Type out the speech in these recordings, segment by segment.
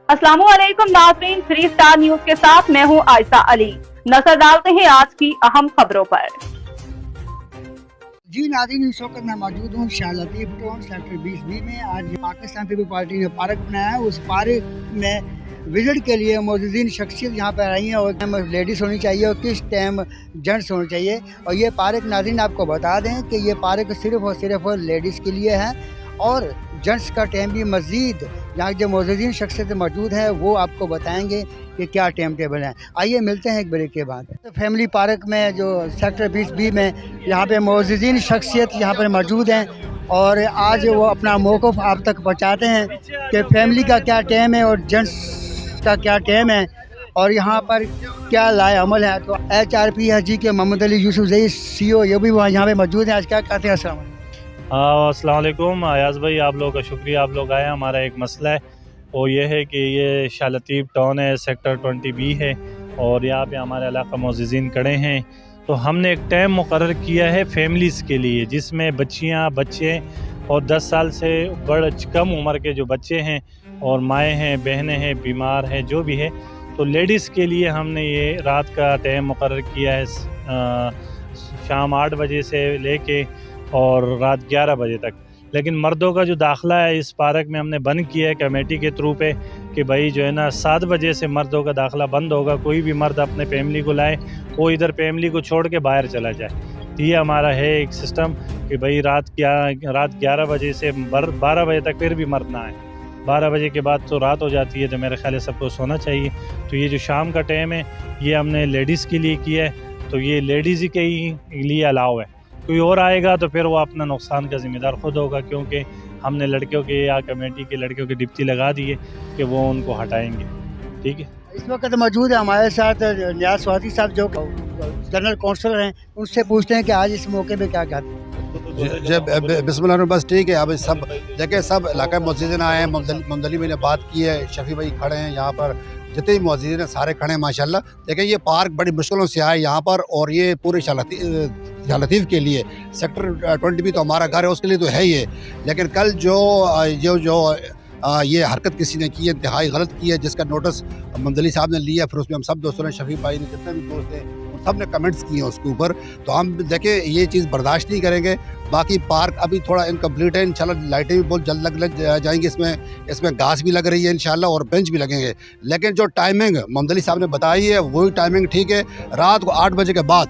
अस्सलामुअलैकुम नाज़रीन, 3 star news के साथ मैं हूं आयशा अली। नजर डालते हैं आज की अहम खबरों पर। जी नाज़रीन, इस वक्त मैं मौजूद हूँ Shah Latif town sector 20B में। आज पाकिस्तान पीपल पार्टी ने पार्क बनाया है। उस पार्क में विजिट के लिए मोअज़्ज़िज़ीन शख्सियत यहाँ पर आई हैं और लेडीज़ होनी चाहिए और किस टाइम जेंट्स होने चाहिए। और ये पार्क नाज़रीन आपको बता दें कि ये पार्क सिर्फ़ और सिर्फ लेडीज़ के लिए है और जेंट्स का टाइम भी मज़ीद यहाँ जो मोअज़्ज़िज़ीन शख्सियत मौजूद है वो आपको बताएंगे कि क्या टाइम टेबल है। आइए मिलते हैं एक ब्रेक के बाद। तो फैमिली पार्क में जो सेक्टर 20B में यहाँ पे मोअज़्ज़िज़ीन शख्सियत यहाँ पर मौजूद हैं और आज वो अपना मौक़िफ़ आप तक पहुँचाते हैं कि फैमिली का क्या टाइम है और जेंट्स का क्या टाइम है और यहाँ पर क्या लाए अमल है। तो HRPSG के मोहम्मद अली यूसुफ ज़ई CEO ये भी वहाँ यहाँ पे मौजूद हैं। आज क्या कहते हैं? अस्सलाम वालेकुम अयाज़ भाई, आप लोगों का शुक्रिया, आप लोग आए। हमारा एक मसला है वो ये है कि ये शाह लतीफ़ टाउन है, सेक्टर 20B है और यहाँ पे हमारे इलाका मोअज़्ज़िज़ीन खड़े हैं। तो हमने एक टाइम मुकर्रर किया है फैमिलीज़ के लिए जिसमें बच्चियाँ, बच्चे और 10 साल से कम उम्र के जो बच्चे हैं और माएँ हैं, बहनें हैं, बीमार हैं, जो भी है। तो लेडीज़ के लिए हमने ये रात का टाइम मुकर्रर किया है शाम 8 बजे से लेके और रात 11 बजे तक। लेकिन मर्दों का जो दाखिला है इस पार्क में हमने बंद किया है कमेटी के थ्रू पे कि भाई जो है ना 7 बजे से मर्दों का दाखिला बंद होगा। कोई भी मर्द अपने फैमिली को लाए, वो इधर फैमिली को छोड़ के बाहर चला जाए। तो ये हमारा है एक सिस्टम कि भाई रात 11 बजे से 12 बजे तक फिर भी मर्द ना आए। 12 बजे के बाद तो रात हो जाती है, तो मेरे ख्याल है सबको सोना चाहिए। तो ये जो शाम का टाइम है ये हमने लेडीज़ के लिए किया है, तो ये लेडीज़ ही के ही लिए अलाउ है। कोई और आएगा तो फिर वो अपना नुकसान का ज़िम्मेदार खुद होगा, क्योंकि हमने लड़कियों के या कमेटी के लड़कियों की डिप्टी लगा दी है कि वो उनको हटाएंगे। ठीक है, इस वक्त मौजूद है हमारे साथ नियाज़ स्वाति साहब जो जनरल काउंसलर हैं। उनसे पूछते हैं कि आज इस मौके पे क्या कहते हैं। बिस्मिल्लाह, बस ठीक है। अब सब देखिए, सब इलाका मोअज़्ज़िज़ीन आए हैं। मोहम्मद अली भाई ने बात की है, शफी भाई खड़े हैं यहाँ पर, जितने भी मोअज़्ज़िज़ीन हैं सारे खड़े हैं माशाल्लाह। देखिए ये पार्क बड़ी मुश्किलों से आए यहाँ पर और ये पूरे शाह लतीफ़ के लिए सेक्टर 20B तो हमारा घर है, उसके लिए तो है ही है। लेकिन कल जो ये हरकत किसी ने की है, इंतहाई गलत की है, जिसका नोटिस मोहम्मद अली साहब ने लिया, फिर उसमें हम सब दोस्तों ने, शफी भाई ने, जितने भी दोस्त हैं सब ने कमेंट्स किए हैं उसके ऊपर। तो हम देखें ये चीज़ बर्दाश्त नहीं करेंगे। बाकी पार्क अभी थोड़ा इनकम्प्लीट है, इंशाल्लाह लाइटें भी बहुत जल्द लग जाएंगी। इसमें घास भी लग रही है इंशाल्लाह और बेंच भी लगेंगे। लेकिन जो टाइमिंग मोहम्मद अली साहब ने बताई है वही टाइमिंग ठीक है। रात को 8 बजे के बाद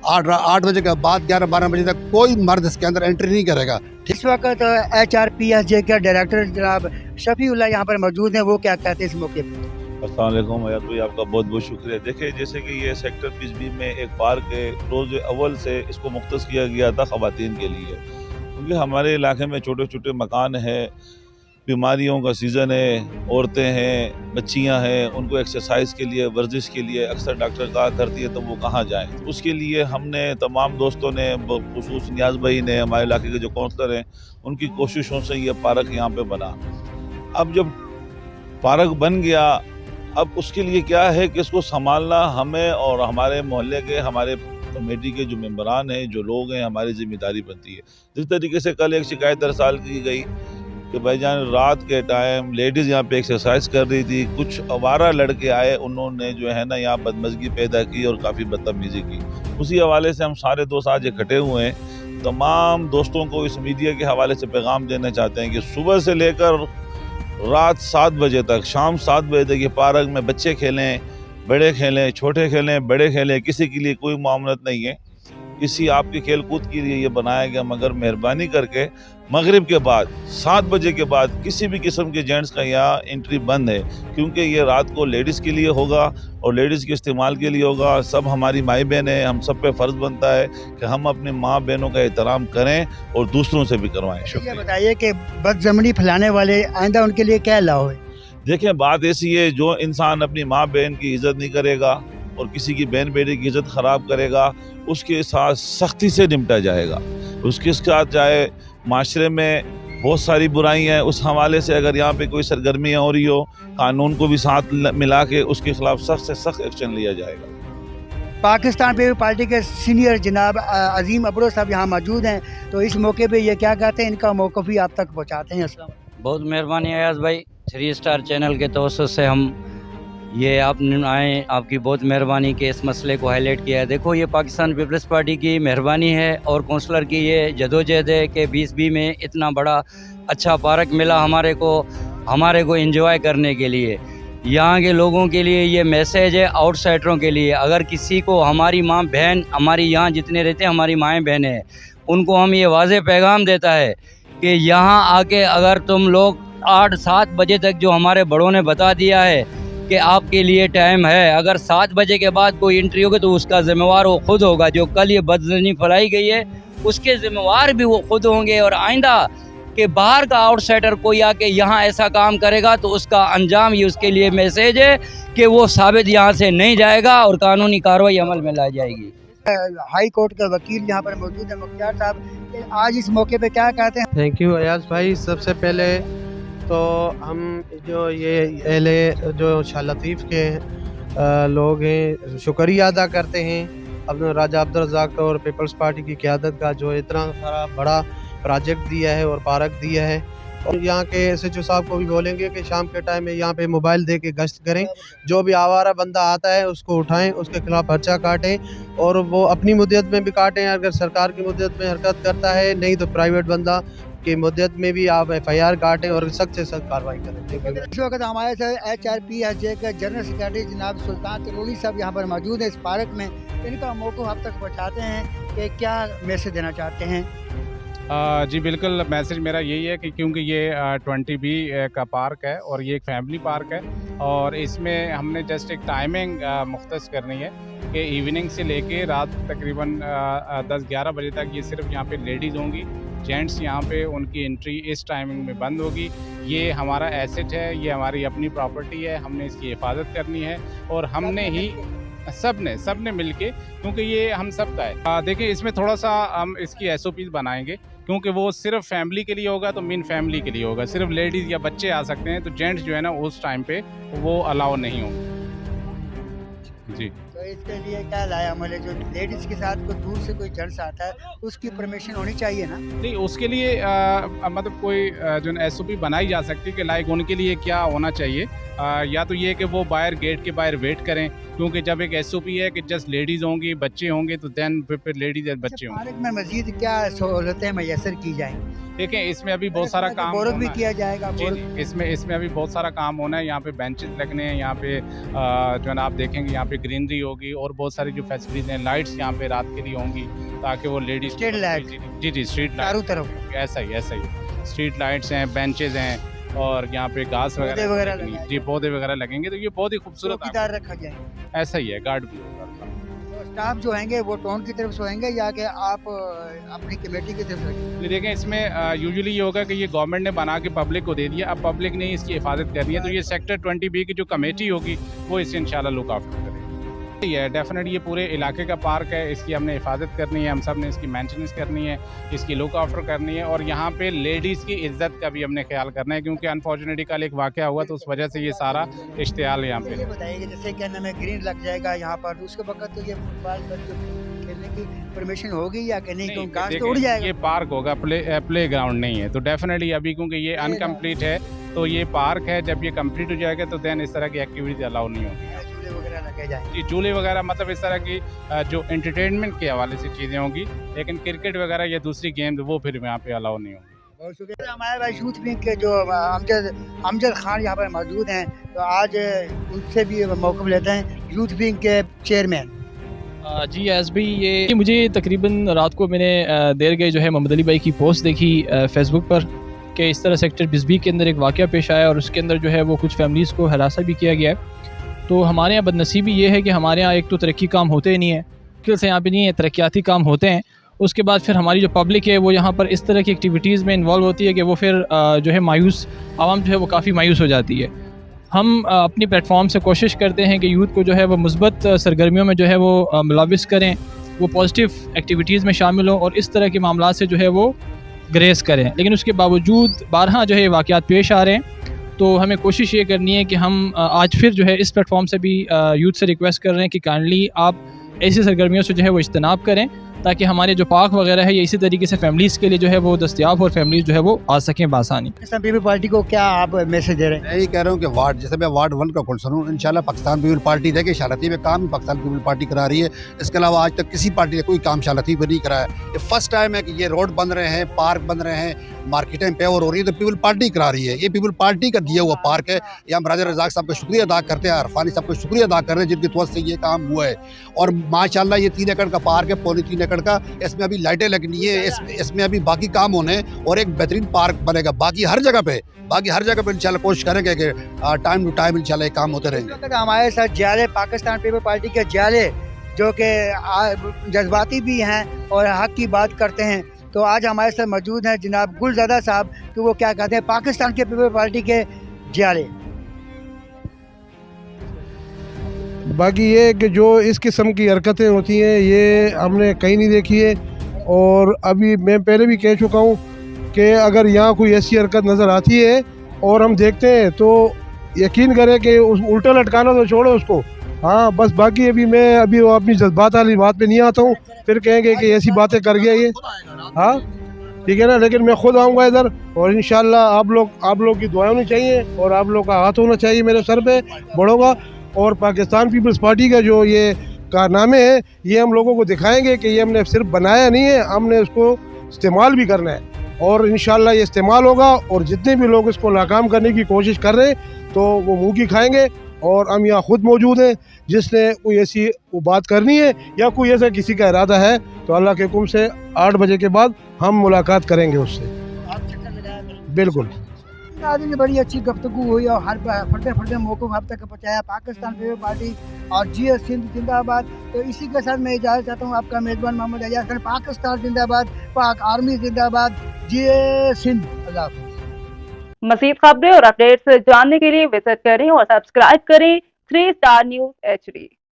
8 बजे के बाद 11-12 बजे तक कोई मर्द इसके अंदर एंट्री नहीं करेगा। इस वक्त HRPSG के डायरेक्टर जनाब शफीउल्लाह यहाँ पर मौजूद हैं। वो क्या कहते हैं इस मौके पर? अस्सलाम वालेकुम अयाज़ भाई, आपका बहुत बहुत शुक्रिया। देखिए जैसे कि ये सेक्टर 20B में एक पार्क है, रोज़ अव्वल से इसको मुख्तस किया गया था ख़वातीन के लिए, क्योंकि हमारे इलाके में छोटे छोटे मकान हैं, बीमारियों का सीज़न है, औरतें हैं, बच्चियां हैं, उनको एक्सरसाइज के लिए, वर्जिश के लिए अक्सर डॉक्टर कहा करती है तो वो कहाँ जाएं। उसके लिए हमने तमाम दोस्तों ने, खुसूस नियाज़ भाई ने, हमारे इलाके के जो काउंसलर हैं, उनकी कोशिशों से ये पार्क यहाँ पे बना। अब जब पार्क बन गया, अब उसके लिए क्या है कि इसको संभालना हमें और हमारे मोहल्ले के, हमारे कमेटी के जो मेंबरान हैं, जो लोग हैं, हमारी जिम्मेदारी बनती है। जिस तरीके से कल एक शिकायत दरसाल की गई कि भाईजान रात के टाइम लेडीज़ यहाँ पे एक्सरसाइज कर रही थी, कुछ आवारा लड़के आए, उन्होंने जो है ना यहाँ बदमज़गी पैदा की और काफ़ी बदतमीज़ी की। उसी हवाले से हम सारे दोस्त आज इकट्ठे हुए हैं। तमाम दोस्तों को इस मीडिया के हवाले से पैगाम देना चाहते हैं कि सुबह से लेकर रात 7 बजे तक, शाम 7 बजे तक ये पार्क में बच्चे खेलें, बड़े खेलें, छोटे खेलें, बड़े खेलें, किसी के लिए कोई मामलत नहीं है। किसी आपके खेल कूद के लिए ये बनाया गया, मगर मेहरबानी करके मगरिब के बाद 7 बजे के बाद किसी भी किस्म के जेंट्स का यहाँ एंट्री बंद है, क्योंकि ये रात को लेडीज़ के लिए होगा और लेडीज़ के इस्तेमाल के लिए होगा। सब हमारी माई बहन है, हम सब पे फ़र्ज़ बनता है कि हम अपने माँ बहनों का एहतराम करें और दूसरों से भी करवाएं। शुक्रिया। बताइए कि बदज़मनी फैलाने वाले आइंदा उनके लिए क्या लाओ है? देखें, बात ऐसी है, जो इंसान अपनी माँ बहन की इज़्ज़त नहीं करेगा और किसी की बहन बेटी की इज़्ज़त ख़राब करेगा, उसके साथ सख्ती से निपटा जाएगा। उसके साथ चाहे माशरे में बहुत सारी बुराइयाँ हैं, उस हवाले से अगर यहाँ पे कोई सरगर्मियाँ हो रही हो, कानून को भी साथ मिला के उसके खिलाफ सख्त से सख्त एक्शन लिया जाएगा। पाकिस्तान पीपल पार्टी के सीनियर जनाब अजीम अब्रो साहब यहाँ मौजूद हैं। तो इस मौके पे ये क्या कहते हैं, इनका मौक़िफ़ भी आप तक पहुँचाते हैं। अस्सलाम। बहुत मेहरबानी अयाज़ भाई, 3 स्टार चैनल के तवज्जुह से हम ये आप आए, आपकी बहुत मेहरबानी कि इस मसले को हाईलाइट किया है। देखो ये पाकिस्तान पीपल्स पार्टी की मेहरबानी है और कौंसलर की ये जदोजहद है कि 2020 में इतना बड़ा अच्छा पार्क मिला हमारे को एंजॉय करने के लिए। यहाँ के लोगों के लिए ये मैसेज है, आउटसाइडरों के लिए। अगर किसी को हमारी माँ बहन, हमारी यहाँ जितने रहते हैं हमारी माएँ बहनें हैं, उनको हम ये वाज़ेह पैगाम देता है कि यहाँ आके अगर तुम लोग 8-7 बजे तक, जो हमारे बड़ों ने बता दिया है कि आपके लिए टाइम है, अगर 7 बजे के बाद कोई एंट्री होगी तो उसका ज़िम्मेवार वो खुद होगा। जो कल ये बदज़नी फैलाई गई है उसके ज़िम्मेवार भी वो खुद होंगे। और आइंदा कि बाहर का आउटसाइडर कोई आके यहाँ ऐसा काम करेगा तो उसका अंजाम ये उसके लिए मैसेज है कि वो साबित यहाँ से नहीं जाएगा और कानूनी कार्रवाई अमल में लाई जाएगी। हाई कोर्ट का वकील यहाँ पर मौजूद है, मुख्तार साहब, आज इस मौके पे क्या कहते हैं? थैंक यू अयाज भाई। सबसे पहले तो हम जो ये एले जो शाह लतीफ़ के लोग हैं शुक्रिया अदा करते हैं अपने राजा अब्दुल रज़ाक और पीपल्स पार्टी की क़यादत का, जो इतना सारा बड़ा प्रोजेक्ट दिया है और पार्क दिया है। और यहाँ के SHO साहब को भी बोलेंगे कि शाम के टाइम में यहाँ पे मोबाइल दे के गश्त करें, जो भी आवारा बंदा आता है उसको उठाएं, उसके खिलाफ पर्चा काटें और वो अपनी मुद्दत में भी काटें। अगर सरकार की मुद्दत में हरकत करता है, नहीं तो प्राइवेट बंदा की मुद्दत में भी आप FIR काटें और सख्त से सख्त कार्रवाई करें। इस वक्त हमारे साथ HRPSJ के जनरल सेक्रेटरी जनाब सुल्तान तरोड़ी साहब यहाँ पर मौजूद है इस पार्क में। इनका मौक़िफ़ आप तक पहुँचाते हैं कि क्या मैसेज देना चाहते हैं? जी बिल्कुल, मैसेज मेरा यही है कि क्योंकि ये 20B का पार्क है और ये एक फैमिली पार्क है और इसमें हमने जस्ट एक टाइमिंग मुख्तस करनी है कि इवनिंग से लेके रात तकरीबन 10-11 बजे तक ये सिर्फ यहाँ पे लेडीज़ होंगी। जेंट्स यहाँ पे उनकी एंट्री इस टाइमिंग में बंद होगी। ये हमारा एसेट है, ये हमारी अपनी प्रॉपर्टी है, हमने इसकी हिफाजत करनी है और हमने ही सब ने मिलके, क्योंकि ये हम सब का है। देखिए इसमें थोड़ा सा हम इसकी SOPs बनाएंगे, क्योंकि वो सिर्फ फैमिली के लिए होगा तो मेन फैमिली के लिए होगा। सिर्फ लेडीज़ या बच्चे आ सकते हैं, तो जेंट्स जो है ना उस टाइम पे वो अलाउ नहीं होंगे जी। तो इसके लिए क्या लाया मतलब जो लेडीज़ के साथ कोई दूर से कोई जेंट्स आता है उसकी परमिशन होनी चाहिए ना? नहीं, उसके लिए मतलब कोई जो SOP बनाई जा सकती है कि लाइक उनके लिए क्या होना चाहिए। या तो ये कि वो बाहर गेट के बाहर वेट करें, क्योंकि जब एक SOP है कि जस्ट लेडीज़ होंगी, बच्चे होंगे, तो देन फिर लेडीज़ और बच्चे होंगे। पार्क में मजीद क्या सहूलतें मैसर की जाएंगी? देखें इसमें अभी बहुत सारा काम भी किया जाएगा। इसमें अभी बहुत सारा काम होना है। यहाँ पे बेंचेस लगने हैं, यहाँ पे जो है ना आप देखेंगे यहाँ पे ग्रीनरी होगी और बहुत सारी जो फैसिलिटीज़ हैं, लाइट्स यहाँ पे रात के लिए होंगी ताकि वो लेडीज स्ट्रीट लाइट, जी स्ट्रीट चारों लाइट तरफ ऐसा ही स्ट्रीट लाइट्स हैं, बेंचेज हैं और यहाँ पे घास वगैरह जी पौधे वगैरह लगेंगे, तो ये बहुत ही खूबसूरत रखा जाए। ऐसा ही है, गार्ड भी होगा। स्टाफ जो होंगे वो टाउन की तरफ से होंगे या कि आप अपनी कमेटी की तरफ से? देखें इसमें यूजुअली ये होगा कि ये गवर्नमेंट ने बना के पब्लिक को दे दिया, अब पब्लिक ने इसकी हिफाजत करनी है, तो ये सेक्टर 20B की जो कमेटी होगी वो इसे इंशाल्लाह लुक आफ्टर करेगी। ये डेफिनेटली ये पूरे इलाके का पार्क है, इसकी हमने हिफाजत करनी है, हम सब ने इसकी मेंटेनेंस करनी है, इसकी लुक आफ्टर करनी है और यहाँ पे लेडीज़ की इज्जत का भी हमने ख्याल करना है, क्योंकि अनफॉर्चुनेटली कल एक वाक़या हुआ तो उस वजह से ये सारा इश्तियाल यहाँ पे। बताइए जैसे क्या नाम है ग्रीन लग जाएगा यहाँ पर, उसके वक्त तो ये फुटबॉल खेलने की परमिशन होगी या कि नहीं? घास तो उड़ जाएगा। ये पार्क होगा, प्ले ग्राउंड नहीं है, तो डेफिनेटली अभी क्योंकि ये अनकम्प्लीट है तो ये पार्क है, जब ये कम्प्लीट हो जाएगा तो देन इस तरह की एक्टिविटीज अलाउ नहीं होगी। जी झूले वगैरह मतलब इस तरह की जो एंटरटेनमेंट के हवाले से चीज़ें होंगी, लेकिन क्रिकेट वगैरह या दूसरी गेम वो फिर यहाँ पे अलाउ नहीं होगी। बहुत शुक्रिया। हमारे भाई यूथ विंग के जो अमजद खान यहाँ पर मौजूद हैं, तो आज उनसे भी मौक़िफ़ लेते हैं, यूथ विंग के चेयरमैन। जी एस भाई, ये मुझे तकरीबन रात को मैंने देर गए जो है मोहम्मद अली भाई की पोस्ट देखी फेसबुक पर कि इस तरह सेक्टर 20B के अंदर एक वाक़या पेश आया और उसके अंदर जो है वो कुछ फैमिलीज़ को हरासा भी किया गया है। तो हमारे यहाँ बदनसीबी ये है कि हमारे यहाँ एक तो तरक्की काम होते ही नहीं है, मुश्किल से यहाँ पे नहीं है, तरक्याती काम होते हैं। उसके बाद फिर हमारी जो पब्लिक है वो यहाँ पर इस तरह की एक्टिविटीज़ में इन्वॉल्व होती है कि वो फिर जो है मायूस आवाम जो है वो काफ़ी मायूस हो जाती है। हम अपनी प्लेटफॉर्म से कोशिश करते हैं कि यूथ को जो है वो मुस्बत सरगर्मियों में जो है वो मुलविस करें, वो पॉजिटिव एक्टिविटीज़ में शामिल हों और इस तरह के मामला से जो है वो ग्रेस करें। लेकिन उसके बावजूद बारहा जो है वाक़यात पेश आ रहे हैं, तो हमें कोशिश ये करनी है कि हम आज फिर जो है इस प्लेटफॉर्म से भी यूथ से रिक्वेस्ट कर रहे हैं कि काइंडली आप ऐसी सरगर्मियों से जो है वो इज्तनाब करें, ताकि हमारे जो पार्क वगैरह है ये इसी तरीके से फैमिलीज़ के लिए जो है वो दस्तियाब और फैमिलीज जो है वो आ सकें बआसानी। पाकिस्तान पीपल पार्टी को क्या आप मैसेज दे रहे हैं? मैं यही कह रहा हूँ कि वार्ड, जैसे मैं वार्ड 1 का कौंसलर हूँ, इंशाल्लाह पाकिस्तान पीपल पार्टी देखिए शालती में काम पाकिस्तान पीपल पार्टी करा रही है। इसके अलावा आज तक किसी पार्टी ने कोई काम शालती में नहीं कराया। ये फर्स्ट टाइम है कि ये रोड बन रहे हैं, पार्क बन रहे हैं, मार्केटें पेवर हो रही है, तो पीपल पार्टी करा रही है। ये पीपल पार्टी का दिया हुआ पार्क है। ये हम राजा रज़ाक साहब का शुक्रिया अदा करते हैं, अरफानी साहब का शुक्रिया अदा कर रहे हैं जिनकी तवज्जो से ये काम हुआ है। और माशाल्लाह ये 3 एकड़ का पार्क है, पौने 3 एकड़ का। इसमें अभी लाइटें लगनी है, इसमें अभी बाकी काम होने हैं और एक बेहतरीन पार्क बनेगा। बाकी हर जगह पे इंशाल्लाह कोशिश करेंगे कि टाइम टू टाइम इंशाल्लाह ये काम होते रहेंगे। हमारे साथ जाले पाकिस्तान पीपल पार्टी के जाले जो कि जज्बाती भी हैं और हक की बात करते हैं, तो आज हमारे साथ मौजूद हैं जनाब गुलज़ादा साहब कि वो क्या कहते हैं पाकिस्तान के पीपल पार्टी के जाले। बाकी ये कि जो इस किस्म की हरकतें होती हैं ये हमने कहीं नहीं देखी है। और अभी मैं पहले भी कह चुका हूँ कि अगर यहाँ कोई ऐसी हरकत नज़र आती है और हम देखते हैं तो यकीन करें कि उस उल्टा लटकाना तो छोड़ो उसको। हाँ बस बाकी मैं वो अपनी जज्बात वाली बात पे नहीं आता हूँ, फिर कहेंगे कि ऐसी बातें कर गया ये। हाँ ठीक है ना, लेकिन मैं खुद आऊँगा इधर और इंशाल्लाह आप लोग की दुआ होनी चाहिए और आप लोग का हाथ होना चाहिए मेरे सर पे बड़ों का। और पाकिस्तान पीपल्स पार्टी का जो ये कारनामे है ये हम लोगों को दिखाएंगे कि ये हमने सिर्फ बनाया नहीं है, हमने उसको इस्तेमाल भी करना है और इंशाल्लाह ये इस्तेमाल होगा। और जितने भी लोग इसको नाकाम करने की कोशिश कर रहे हैं तो वो मुँह की खाएंगे। और हम यहाँ खुद मौजूद हैं, जिसने कोई ऐसी बात करनी है या कोई ऐसा किसी का इरादा है तो अल्लाह के हुक्म से 8 बजे के बाद हम मुलाकात करेंगे उससे। बिल्कुल आज ने बड़ी अच्छी गुफ्तगू हुई और हर फटे मौक़ों आप तक पहुँचाया पाकिस्तान पीपल पार्टी और GS सिंध जिंदाबाद। तो इसी के साथ मैं इजाज़त चाहता हूँ, आपका मेज़बान मोहम्मद एजाज खान। पाकिस्तान जिंदाबाद, पाक आर्मी जिंदाबाद, GS सिंध। अल्लाह हाफ़िज़। मज़ीद खबरें और अपडेट्स जानने के लिए विजिट करें और सब्सक्राइब करें 3 स्टार न्यूज़ HD।